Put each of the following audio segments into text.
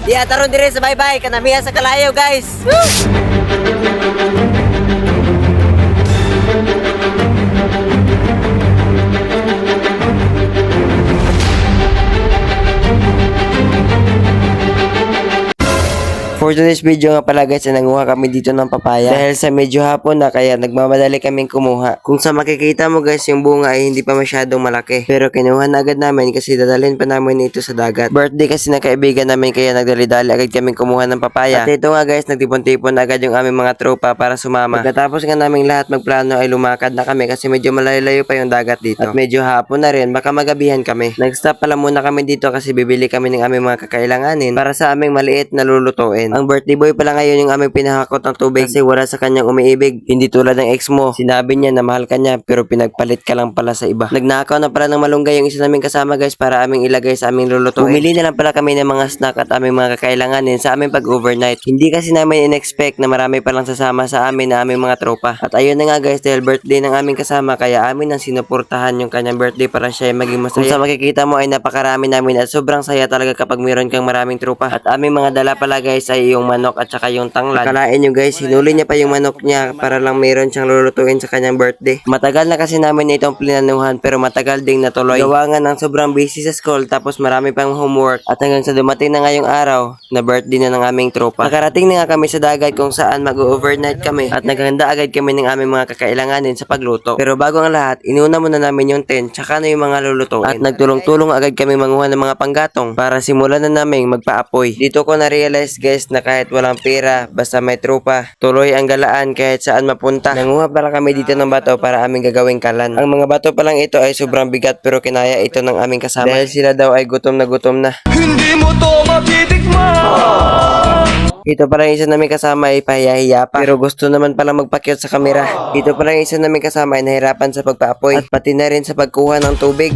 Iya, taron dire sa bye-bye. Kanamiya sa kalayo, guys. For today's video nga pala guys, nanguha kami dito ng papaya. Dahil sa medyo hapon na kaya nagmamadali kaming kumuha. Kung sa makikita mo guys, yung bunga ay hindi pa masyadong malaki. Pero kinuha na agad namin kasi dadalhin pa namin ito sa dagat. Birthday kasi ng kaibigan namin kaya nagdali-dali agad kaming kumuha ng papaya. At ito nga guys, nagtipon-tipon agad yung aming mga tropa para sumama. Pagkatapos nga naming lahat magplano ay lumakad na kami kasi medyo malayo-layo pa yung dagat dito. At medyo hapon na rin, baka magabihan kami. Nag-stop pala muna kami dito kasi bibili kami ng aming mga kakailanganin para sa aming maliit na lulutuin. Ang birthday boy pala ngayon yung aming pinahakot ng tubig kasi wala sa kanyang umiibig. Hindi tulad ng ex mo. Sinabi niya na mahal ka niya pero pinagpalit ka lang pala sa iba. Nagnakaw na pala ng malunggay yung isa naming kasama guys para aming ilagay sa aming lulutuin. Bumili na lang pala kami ng mga snack at aming mga kakailanganin sa aming pag-overnight. Hindi kasi namin in-expect na marami palang sasama sa amin na aming mga tropa. At ayun na nga guys, dahil birthday ng aming kasama kaya amin ang sinuportahan yung kanyang birthday para siya ay maging masaya. Kung sa makikita mo ay napakarami namin at sobrang saya talaga kapag mayroon kang maraming tropa. At aming mga dala pala guys ay yung manok at saka yung tanglad. Akalain nyo guys, hinuli niya pa yung manok niya para lang mayroon siyang lulutuin sa kanyang birthday. Matagal na kasi namin itong plinanuhan pero matagal ding natuloy. Gawa nga ng sobrang busy sa school tapos marami pang homework at hanggang sa dumating na ngayong araw na birthday na ng aming tropa. Nakarating na nga kami sa dagat kung saan mag-overnight kami at naghanda agad kami ng aming mga kakailanganin sa pagluto. Pero bago ang lahat, inuna muna namin yung tent tsaka na yung mga lulutuin. At nagtulong-tulong agad kami manguha ng mga panggatong para simulan na namin magpaapoy. Dito ko na-realize guys na kahit walang pera, basta may tropa, tuloy ang galaan kahit saan mapunta. Nanguha pala kami dito ng bato para aming gagawing kalan. Ang mga bato pa lang ito ay sobrang bigat pero kinaya ito ng aming kasama. Dahil sila daw ay gutom na gutom na. Hindi mo to matitikman. Ito pala yung isa namin kasama ay pahiya-hiya pa. Pero gusto naman pala magpakyot sa kamera. Ito pala yung isa namin kasama ay nahirapan sa pagpaapoy. At pati na rin sa pagkuha ng tubig.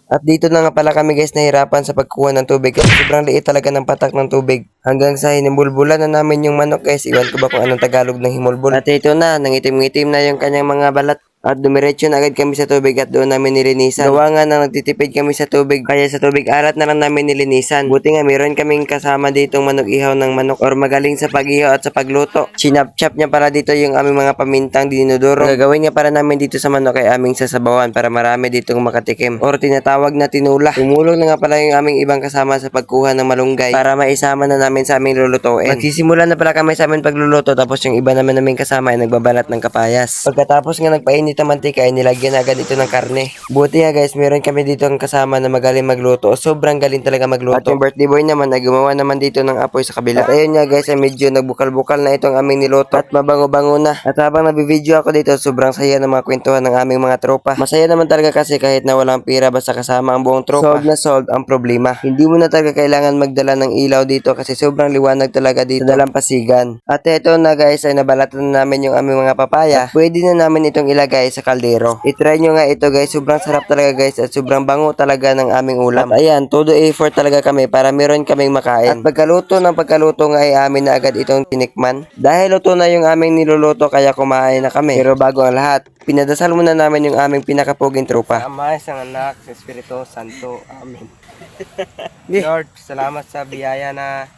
At dito na nga pala kami guys nahirapan sa pagkuha ng tubig kasi sobrang liit talaga ng patak ng tubig. Hanggang sa hinimulbulan na namin yung manok guys. Iwan ko ba kung anong Tagalog ng himulbul. At ito na, nangitim-ngitim na yung kanyang mga balat. At dumiretso na agad kami sa tubig at doon namin nilinisan. Gawa nga na nagtitipid kami sa tubig. Kaya sa tubig arat na lang namin nilinisan. Buti nga meron kaming kasama ditong manok ihaw ng manok or magaling sa pag-ihaw at sa pagluto. Chinap-chap niya para dito yung aming mga pamintang dinuduro. Gagawin nga para namin dito sa manok ay aming sasabawan para marami ditong makatikim. Or tinatawag na tinula. Tumulong na nga pala yung aming ibang kasama sa pagkuha ng malunggay para maisama na namin sa aming lulutuin. Magsisimula na pala kami sa aming pagluluto tapos yung iba naman naming kasama ay nagbabalat ng kapayas. Pagkatapos nga nagpainit ang mantika ay nilagyan agad ito ng karne. Buti nga guys, meron kami dito ang kasama na magaling magluto. Sobrang galing talaga magluto. At yung birthday boy naman ay gumawa naman dito ng apoy sa kabila. At ayun nga guys, ay medyo nagbukal-bukal na itong aming niluto at mabango-bango na. At habang nabibideo ako dito, sobrang saya ng mga kwentuhan ng aming mga tropa. Masaya naman talaga kasi kahit na walang pira basta kasama ang buong tropa. Solved na solved ang problema. Hindi mo na talaga kailangan magdala ng ilaw dito kasi sobrang liwanag talaga dito sa dalampasigan. At ito na guys, ay nabalatan na namin yung aming mga papaya. At pwede na namin itong ilagay sa kaldero. I-try nyo nga ito guys, sobrang sarap talaga guys at sobrang bango talaga ng aming ulam. At ayan, todo effort talaga kami para meron kaming makain. At pagkaluto nga ay amin na agad itong tinikman. Dahil luto na yung aming niluluto kaya kumain na kami. Pero bago ang lahat, pinadasal muna namin yung aming pinakapuging tropa. Ama, isang anak, sa Espiritu Santo. Amen. Lord, salamat sa biyaya na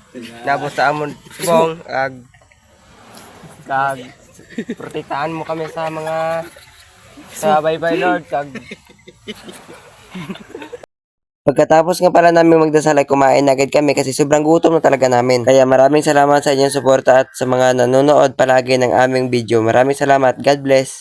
nabot sa amon subong. Kag protektahan mo kami sa mga sa bye-bye Lord. Pagkatapos nga pala namin magdasal ay kumain na agad kami kasi sobrang gutom na talaga namin. Kaya maraming salamat sa inyong suporta at sa mga nanonood palagi ng aming video. Maraming salamat. God bless.